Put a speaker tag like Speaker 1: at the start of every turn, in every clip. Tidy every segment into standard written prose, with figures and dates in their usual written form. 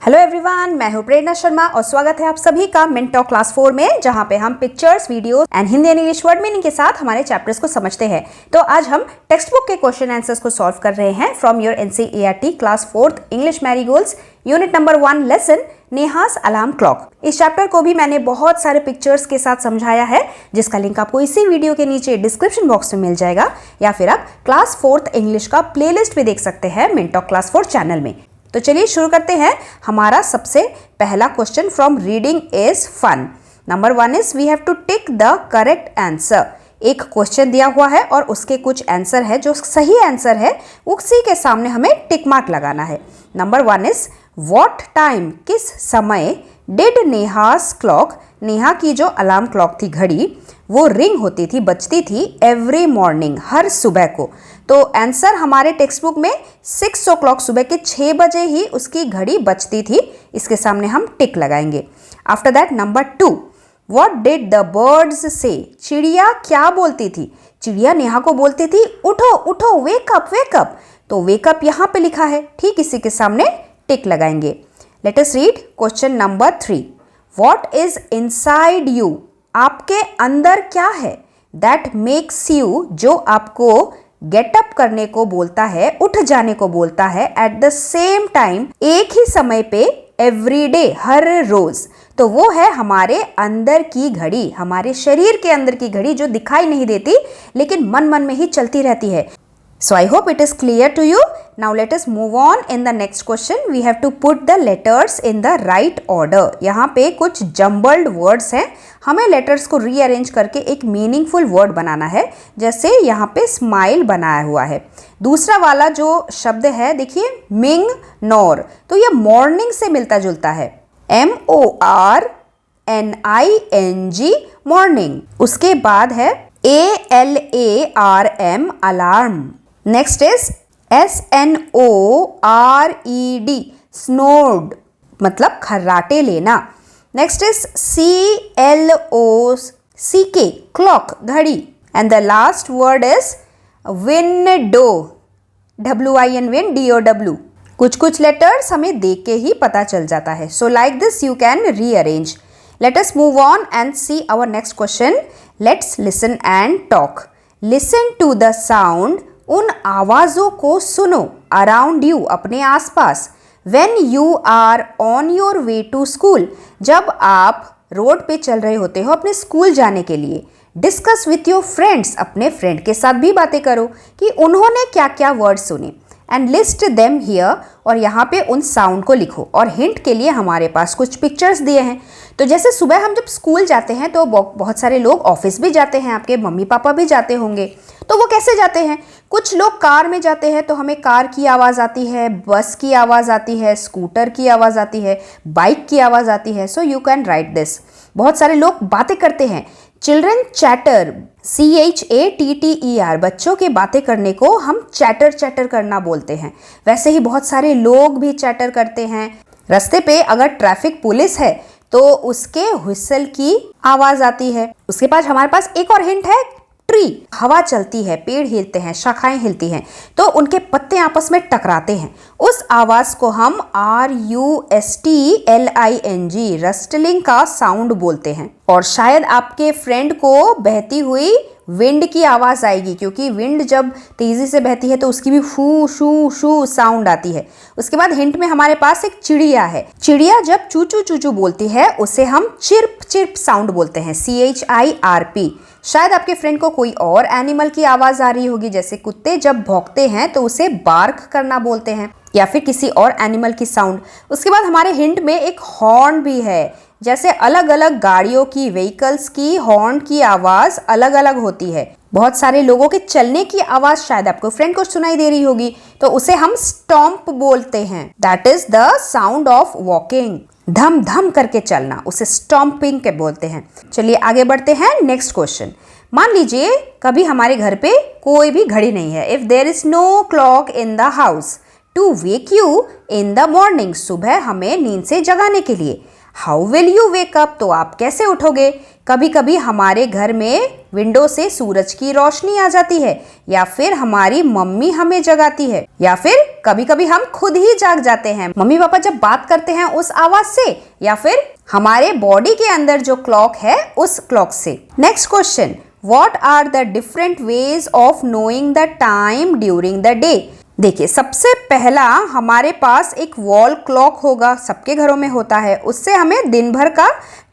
Speaker 1: Hello everyone, मैं हूं प्रेरणा शर्मा और स्वागत है आप सभी का मिनटॉक क्लास 4 में, जहां पे हम pictures, videos and Hindi and English word meaning के साथ हमारे चैप्टर्स को समझते हैं। तो आज हम टेक्स्ट बुक के क्वेश्चन आंसर्स को सॉल्व कर रहे हैं from your NCERT class 4th English marigolds unit number 1 lesson नेहास alarm clock. इस चैप्टर को भी मैंने बहुत सारे पिक्चर्स के साथ समझाया है, जिसका लिंक आपको इसी वीडियो के नीचे डिस्क्रिप्शन बॉक्स में मिल जाएगा, या फिर आप क्लास 4th इंग्लिश का प्लेलिस्ट भी देख सकते हैं मिनटॉक क्लास 4 चैनल में। तो चलिए शुरू करते हैं। हमारा सबसे पहला question from reading is fun. Number 1 is we have to tick the correct answer. एक क्वेश्चन दिया हुआ है और उसके कुछ आंसर है, जो सही आंसर है उसी के सामने हमें टिक मार्क लगाना है। नंबर 1 इज व्हाट टाइम, किस समय डिड नेहास क्लॉक, नेहा की जो अलार्म क्लॉक थी, घड़ी, वो रिंग होती थी, बजती थी एवरी मॉर्निंग, हर सुबह को। तो आंसर हमारे टेक्स्ट बुक में 6 o'clock, सुबह के 6 बजे ही उसकी घड़ी बजती थी। इसके सामने हम टिक लगाएंगे। After that number 2, what did the birds से, चिड़िया क्या बोलती थी? चिड़िया नेहा को बोलती थी उठो उठो, वेकअप वेकअप। तो वेकअप यहाँ पे लिखा है, ठीक इसी के सामने टिक लगाएंगे। Let us read question number 3, what is inside you, आपके अंदर क्या है? दैट मेक्स यू, जो आपको गेटअप करने को बोलता है, उठ जाने को बोलता है, एट द सेम टाइम, एक ही समय पे, एवरी डे, हर रोज। तो वो है हमारे अंदर की घड़ी, हमारे शरीर के अंदर की घड़ी, जो दिखाई नहीं देती लेकिन मन मन में ही चलती रहती है। So I hope it is clear to you. Now let us move on in the next question. We have to put the letters in the right order. यहाँ पे कुछ jumbled words हैं, हमें letters को rearrange करके एक meaningful word बनाना है। जैसे यहाँ पे smile बनाया हुआ है। दूसरा वाला जो शब्द है, देखिए मिंग नॉर, तो ये morning से मिलता जुलता है, MORNING morning। उसके बाद है ALARM alarm। Next is SNORED स्नोर्ड, मतलब खर्राटे लेना। नेक्स्ट इज CLOCK क्लॉक, घड़ी। And the last word is window, WINDOW। कुछ कुछ लेटर्स हमें देख के ही पता चल जाता है। So like this you can rearrange. Let us move on and see our next question. Let's listen and talk. Listen to the sound, उन आवाज़ों को सुनो, अराउंड यू, अपने आसपास। When you are on your way to school, जब आप road पे चल रहे होते हो अपने स्कूल जाने के लिए। डिस्कस विथ योर फ्रेंड्स, अपने फ्रेंड के साथ भी बातें करो कि उन्होंने क्या क्या वर्ड सुने। एंड लिस्ट देम हियर, और यहाँ पे उन साउंड को लिखो। और हिंट के लिए हमारे पास कुछ पिक्चर्स दिए हैं। तो जैसे सुबह हम जब स्कूल जाते हैं तो बहुत सारे लोग ऑफिस भी जाते हैं, आपके मम्मी पापा भी जाते होंगे। तो वो कैसे जाते हैं? कुछ लोग कार में जाते हैं, तो हमें कार की आवाज़ आती है, बस की आवाज़ आती है, स्कूटर की आवाज़ आती है, बाइक की आवाज़ आती है। So you can write this. बहुत सारे लोग बातें करते हैं, चिल्ड्रन चैटर, CHATTER, बच्चों के बातें करने को हम चैटर चैटर करना बोलते हैं। वैसे ही बहुत सारे लोग भी चैटर करते हैं। रास्ते पे अगर ट्रैफिक पुलिस है तो उसके व्हिसल की आवाज़ आती है। उसके बाद हमारे पास एक और हिंट है, ट्री, हवा चलती है, पेड़ हिलते हैं, शाखाएं हिलती हैं, तो उनके पत्ते आपस में टकराते हैं। उस आवाज़ को हम RUSTLING, रस्टलिंग का साउंड बोलते हैं। और शायद आपके फ्रेंड को बहती हुई विंड की आवाज़ आएगी, क्योंकि विंड जब तेज़ी से बहती है तो उसकी भी फू शू शू साउंड आती है। उसके बाद हिंट में हमारे पास एक चिड़िया है। चिड़िया जब चूचू चूचू बोलती है उसे हम चिर्प चिर्प साउंड बोलते हैं, CHIRP। शायद आपके फ्रेंड को कोई और एनिमल की आवाज़ आ रही होगी, जैसे कुत्ते जब भौंकते हैं तो उसे बार्क करना बोलते हैं, या फिर किसी और एनिमल की साउंड। उसके बाद हमारे हिंट में एक हॉर्न भी है। जैसे अलग अलग गाड़ियों की, व्हीकल्स की हॉर्न की आवाज़ अलग अलग होती है। बहुत सारे लोगों के चलने की आवाज़ शायद आपको फ्रेंड को सुनाई दे रही होगी, तो उसे हम स्टॉम्प बोलते हैं। That is the sound of walking, धम धम करके चलना, उसे स्टॉम्पिंग के बोलते हैं। चलिए आगे बढ़ते हैं। Next question. मान लीजिए कभी हमारे घर पे कोई भी घड़ी नहीं है। If there is no clock in the house to wake you in the morning, सुबह हमें नींद से जगाने के लिए। How will you wake up, तो आप कैसे उठोगे? कभी कभी हमारे घर में विंडो से सूरज की रोशनी आ जाती है, या फिर हमारी मम्मी हमें जगाती है, या फिर कभी कभी हम खुद ही जाग जाते हैं, मम्मी पापा जब बात करते हैं उस आवाज से, या फिर हमारे बॉडी के अंदर जो क्लॉक है उस क्लॉक से। Next question, what are the different ways of knowing the time during the day. देखिए, सबसे पहला हमारे पास एक वॉल क्लॉक होगा, सबके घरों में होता है, उससे हमें दिन भर का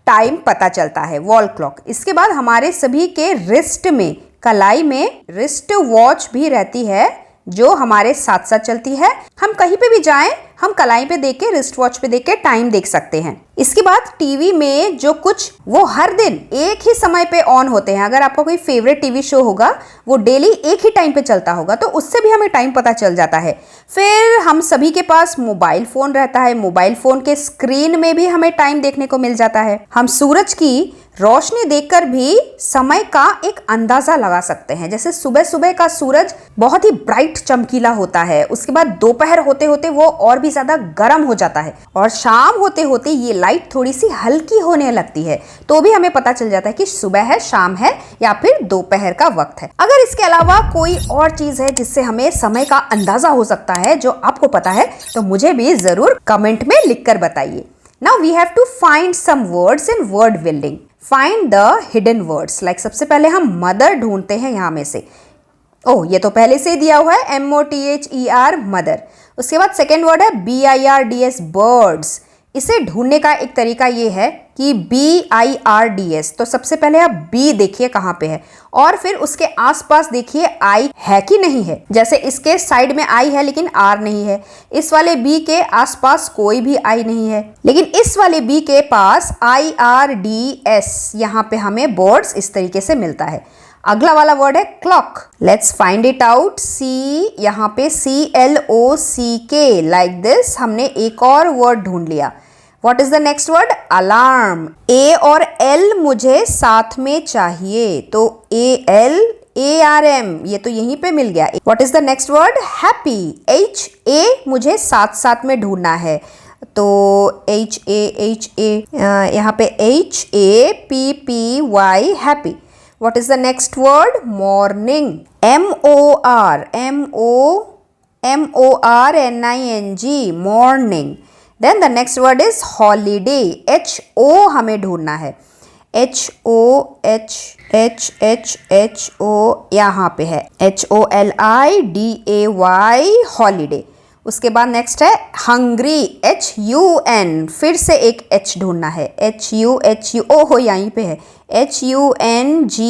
Speaker 1: टाइम पता चलता है, वॉल क्लॉक। इसके बाद हमारे सभी के रिस्ट में, कलाई में रिस्ट वॉच भी रहती है जो हमारे साथ साथ चलती है। हम कहीं पे भी जाएं, हम कलाई पे देख के, रिस्ट वॉच पे देख के टाइम देख सकते हैं। इसके बाद टीवी में जो कुछ, वो हर दिन एक ही समय पे ऑन होते हैं। अगर आपका कोई फेवरेट टीवी शो होगा, वो डेली एक ही टाइम पे चलता होगा, तो उससे भी हमें टाइम पता चल जाता है। फिर हम सभी के पास मोबाइल फोन रहता है, मोबाइल फोन के स्क्रीन में भी हमें टाइम देखने को मिल जाता है। हम सूरज की रोशनी देखकर भी समय का एक अंदाजा लगा सकते हैं। जैसे सुबह सुबह का सूरज बहुत ही ब्राइट चमकीला होता है, उसके बाद दोपहर होते होते वो और भी ज्यादा गर्म हो जाता है, और शाम होते होते ये लाइट थोड़ी सी हल्की होने लगती है, तो भी हमें पता चल जाता है कि सुबह है, शाम है, या फिर दोपहर का वक्त है। अगर इसके अलावा कोई और चीज है जिससे हमें समय का अंदाजा हो सकता है, जो आपको पता है, तो मुझे भी जरूर कमेंट में लिखकर बताइए। Now we have to find some words in word building. Find the hidden words. Like सबसे पहले हम मदर ढूंढते हैं यहाँ में से। ओह, ये तो पहले से दिया हुआ है, MOTHER, मदर। उसके बाद सेकेंड वर्ड है BIRDS, बर्ड्स। इसे ढूंढने का एक तरीका ये है कि BIRDS, तो सबसे पहले आप B देखिए कहाँ पे है, और फिर उसके आसपास देखिए I है कि नहीं है। जैसे इसके साइड में I है लेकिन R नहीं है, इस वाले B के आसपास कोई भी I नहीं है, लेकिन इस वाले B के पास IRDS, यहाँ पे हमें बर्ड्स इस तरीके से मिलता है। अगला वाला वर्ड है clock. Let's find it out. C, यहाँ पे CLOCK, लाइक दिस। हमने एक और वर्ड ढूंढ लिया। What is the next word? Alarm. A और L मुझे साथ में चाहिए, तो ALARM, ये तो यहीं पे मिल गया। What is the next word? Happy. HA मुझे साथ साथ में ढूंढना है, तो HA, यहाँ पे HAPPY, happy. What is the next word? Morning. MORNING, morning. Then the next word is holiday. HO हमें ढूंढना है, HO यहाँ पे है, HOLIDAY, holiday। उसके बाद नेक्स्ट है हंग्री, HUN, फिर से एक H ढूंढना है, HU, हो यहीं पे है, HUNGRY,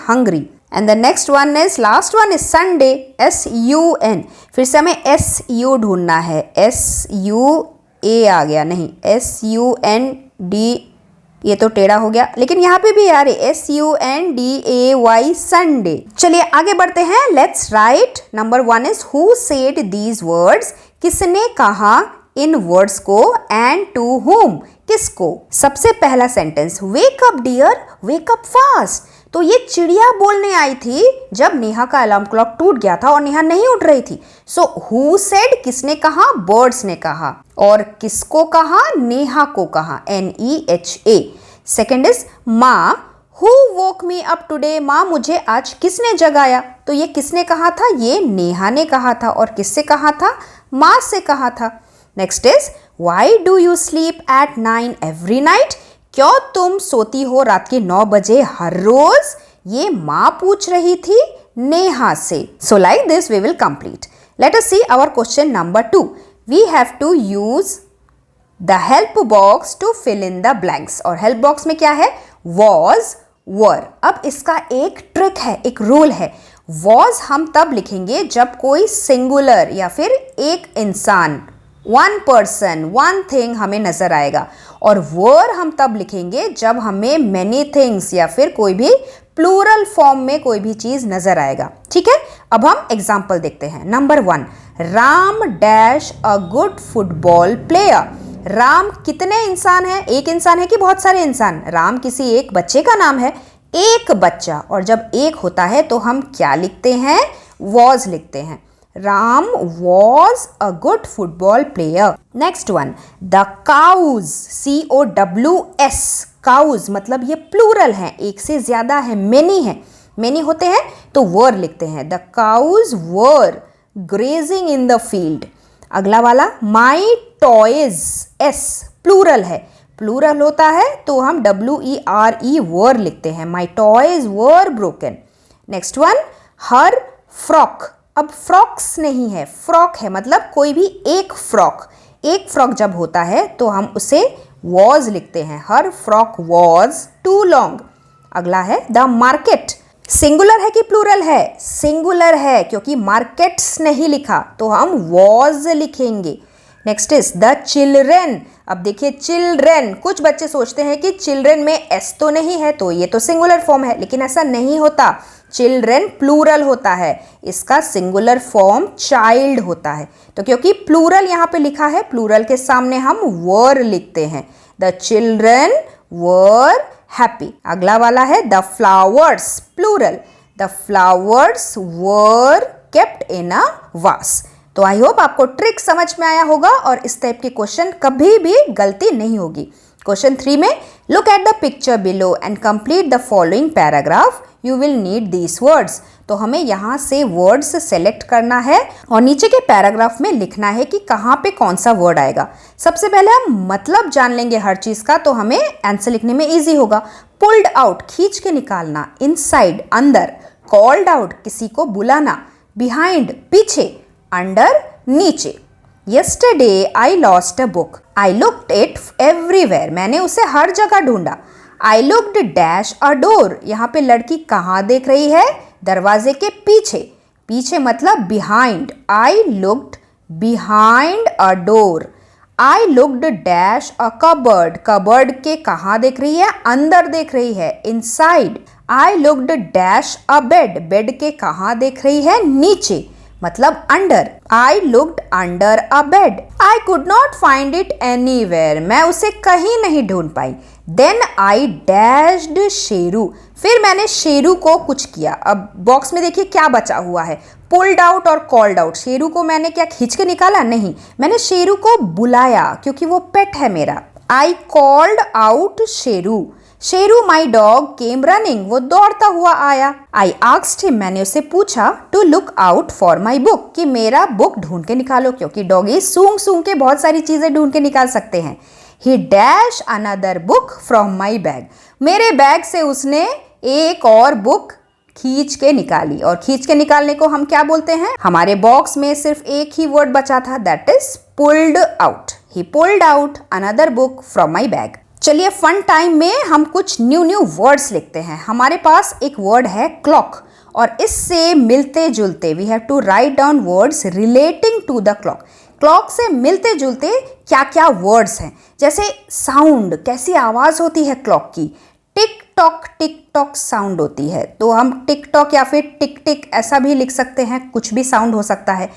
Speaker 1: hungry. And the next one is, last one is Sunday, SUN, फिर से हमें SU ढूंढना है, SUA आ गया, नहीं SUND, ये तो टेढ़ा हो गया, लेकिन यहाँ पे भी यार SUNDAY, संडे। चलिए आगे बढ़ते हैं। Let's write. Number 1 is who said these words, किसने कहा इन वर्ड्स को, एंड टू whom, किसको। सबसे पहला sentence, wake up dear, wake up fast. तो ये चिड़िया बोलने आई थी जब नेहा का अलार्म क्लॉक टूट गया था और नेहा नहीं उठ रही थी। सो हु सेड, किसने कहा, बर्ड्स ने कहा, और किसको कहा, नेहा को कहा, NEHA। सेकेंड इज माँ, who woke me up today, माँ मुझे आज किसने जगाया। तो ये किसने कहा था, ये नेहा ने कहा था, और किससे कहा था, माँ से कहा था। Next is why do you sleep at 9 every night, क्यों तुम सोती हो रात के 9 बजे हर रोज। ये माँ पूछ रही थी नेहा से। So like this we will complete. Let us see our question number 2। We have to use the help box to fill in the blanks. और हेल्प बॉक्स में क्या है, वॉज, वर। अब इसका एक ट्रिक है, एक रूल है। वॉज हम तब लिखेंगे जब कोई सिंगुलर या फिर एक इंसान, वन पर्सन, वन थिंग हमें नजर आएगा, और वर हम तब लिखेंगे जब हमें मैनी थिंग्स या फिर कोई भी प्लूरल फॉर्म में कोई भी चीज नजर आएगा। ठीक है, अब हम एग्जाम्पल देखते हैं। Number 1, Ram dash a good football player. Ram कितने इंसान है, एक इंसान है कि बहुत सारे इंसान। राम किसी एक बच्चे का नाम है, एक बच्चा, और जब एक होता है तो हम क्या लिखते हैं, वॉज लिखते हैं। Ram was a good football player. Next one, the cows, COWS, cows मतलब ये प्लूरल है, एक से ज्यादा है, मेनी है, मेनी होते हैं तो वर लिखते हैं। The cows were grazing in the field. अगला वाला माई टॉयज, एस प्लूरल है, प्लूरल होता है तो हम WERE वर लिखते हैं, my toys were broken. Next one her frock, अब फ्रॉक्स नहीं है, फ्रॉक है, मतलब कोई भी एक फ्रॉक, एक फ्रॉक जब होता है तो हम उसे वॉज लिखते हैं, हर फ्रॉक वॉज टू लॉन्ग। अगला है द मार्केट, सिंगुलर है कि प्लूरल है? सिंगुलर है, क्योंकि मार्केट्स नहीं लिखा तो हम वॉज लिखेंगे। नेक्स्ट इज द चिल्ड्रेन, अब देखिए चिल्ड्रेन, कुछ बच्चे सोचते हैं कि चिल्ड्रेन में एस तो नहीं है तो ये तो सिंगुलर फॉर्म है, लेकिन ऐसा नहीं होता, चिल्ड्रेन प्लूरल होता है, इसका सिंगुलर फॉर्म चाइल्ड होता है। तो क्योंकि प्लूरल यहाँ पे लिखा है, प्लूरल के सामने हम वर लिखते हैं, द चिल्ड्रेन वर हैप्पी। अगला वाला है the flowers, plural, the flowers were kept in a vase. तो आई होप आपको ट्रिक समझ में आया होगा और इस टाइप के क्वेश्चन कभी भी गलती नहीं होगी। क्वेश्चन 3 में look at the picture below and complete the following paragraph, you will need these words. तो हमें यहाँ से वर्ड्स सेलेक्ट करना है और नीचे के पैराग्राफ में लिखना है कि कहाँ पे कौन सा वर्ड आएगा। सबसे पहले हम मतलब जान लेंगे हर चीज़ का, तो हमें आंसर लिखने में ईजी होगा। पुल्ड आउट, खींच के निकालना, इनसाइड अंदर, कॉल्ड आउट किसी को बुलाना, बिहाइंड पीछे, अंडर नीचे। Yesterday I lost a book, I looked it everywhere, मैंने उसे हर जगह ढूंढा। I looked dash a door, यहाँ पे लड़की कहाँ देख रही है? दरवाजे के पीछे, पीछे मतलब behind, I looked behind a door. I looked dash a cupboard, cupboard के कहाँ देख रही है? अंदर देख रही है, inside. I looked dash a bed, bed के कहाँ देख रही है? नीचे, मतलब under. I looked under a bed. I could not find it anywhere, मैं उसे कहीं नहीं ढूंढ पाई। देन आई डैश्ड शेरू, फिर मैंने शेरू को कुछ किया। अब बॉक्स में देखिए क्या बचा हुआ है, पुल्ड आउट और कॉल्ड आउट। शेरू को मैंने क्या खींच के निकाला? नहीं, मैंने शेरू को बुलाया क्योंकि वो पेट है मेरा। I called out Sheru, Sheru my dog came running, वो दौड़ता हुआ आया। आई आस्क्ड हिम, मैंने उससे पूछा, to look out for my book, कि मेरा बुक ढूंढ के निकालो, क्योंकि डॉगी सूंघ सूंघ के बहुत सारी चीजें ढूंढ के निकाल सकते हैं। ही dash another book from my bag, मेरे बैग से उसने एक और बुक खींच के निकाली। और खींच के निकालने को हम क्या बोलते हैं? हमारे बॉक्स में सिर्फ एक ही वर्ड बचा था, that is pulled out. He pulled out another book from my bag. चलिए फन टाइम में हम कुछ न्यू वर्ड्स लिखते हैं। हमारे पास एक वर्ड है क्लॉक, और इससे मिलते जुलते we have to write down words relating to the clock. Clock से मिलते जुलते क्या क्या वर्ड्स हैं, जैसे साउंड, कैसी आवाज़ होती है क्लॉक की? टिक टॉक साउंड होती है, तो हम टिक टॉक या फिर टिक टिक ऐसा भी लिख सकते हैं, कुछ भी साउंड हो सकता है।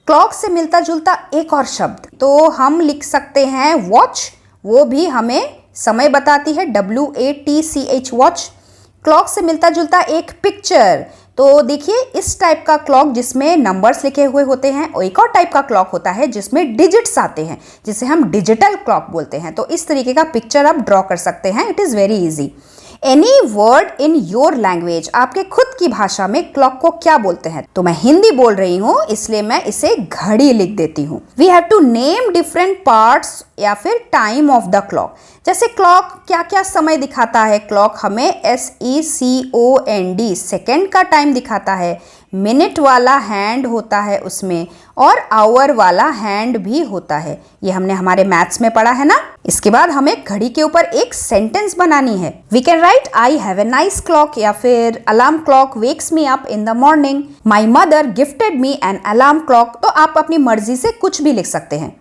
Speaker 1: क्लॉक से मिलता जुलता एक और शब्द तो हम लिख सकते हैं वॉच, वो भी हमें समय बताती है, WATCH वॉच। क्लॉक से मिलता जुलता एक पिक्चर, तो देखिए इस टाइप का क्लॉक जिसमें नंबर्स लिखे हुए होते हैं, और एक और टाइप का क्लॉक होता है जिसमें डिजिट्स आते हैं, जिसे हम डिजिटल क्लॉक बोलते हैं। तो इस तरीके का पिक्चर आप ड्रॉ कर सकते हैं, it is very easy. Any word in your language, आपके खुद की भाषा में क्लॉक को क्या बोलते हैं? तो मैं हिंदी बोल रही हूँ इसलिए मैं इसे घड़ी लिख देती हूँ। We have to name different parts या फिर टाइम ऑफ द क्लॉक। जैसे क्लॉक क्या क्या समय दिखाता है? क्लॉक हमें SECOND सेकेंड का टाइम दिखाता है, मिनट वाला हैंड होता है उसमें, और आवर वाला हैंड भी होता है। ये हमने हमारे मैथ्स में पढ़ा है ना। इसके बाद हमें घड़ी के ऊपर एक सेंटेंस बनानी है। We can write I have a nice clock, या फिर alarm clock wakes me up in the morning, my mother gifted me an alarm clock. तो आप अपनी मर्जी से कुछ भी लिख सकते हैं।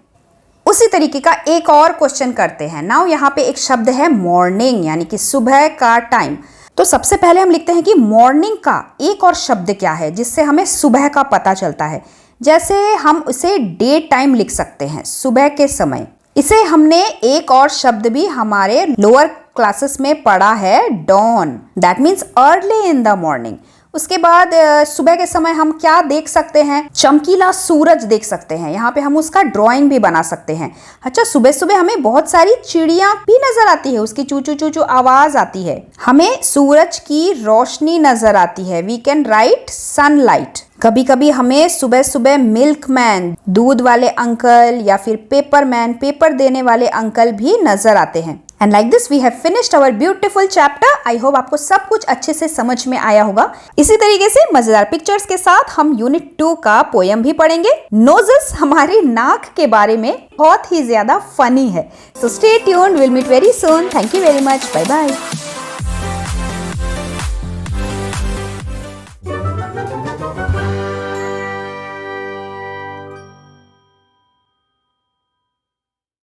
Speaker 1: उसी तरीके का एक और क्वेश्चन करते हैं। नाउ यहाँ पे एक शब्द है मॉर्निंग, यानी कि सुबह का टाइम। तो सबसे पहले हम लिखते हैं कि मॉर्निंग का एक और शब्द क्या है जिससे हमें सुबह का पता चलता है। जैसे हम इसे डे टाइम लिख सकते हैं, सुबह के समय। इसे हमने एक और शब्द भी हमारे लोअर क्लासेस में पढ़ा है, dawn, that means early in the morning. उसके बाद सुबह के समय हम क्या देख सकते हैं, चमकीला सूरज देख सकते हैं। यहाँ पे हम उसका ड्राइंग भी बना सकते हैं। अच्छा, सुबह सुबह हमें बहुत सारी चिड़िया भी नजर आती है, उसकी चू चू चू चू आवाज आती है। हमें सूरज की रोशनी नजर आती है। We can write sunlight. कभी कभी हमें सुबह सुबह मिल्कमैन, दूध वाले अंकल, या फिर पेपरमैन, पेपर देने वाले अंकल भी नजर आते हैं। And like this we have finished our beautiful chapter. I hope आपको सब कुछ अच्छे से समझ में आया होगा। इसी तरीके से मजेदार पिक्चर्स के साथ हम यूनिट 2 का पोयम भी पढ़ेंगे। नोजेस हमारी नाक के बारे में बहुत ही ज्यादा फनी है। So stay tuned, will meet very soon. Thank you very much, bye bye.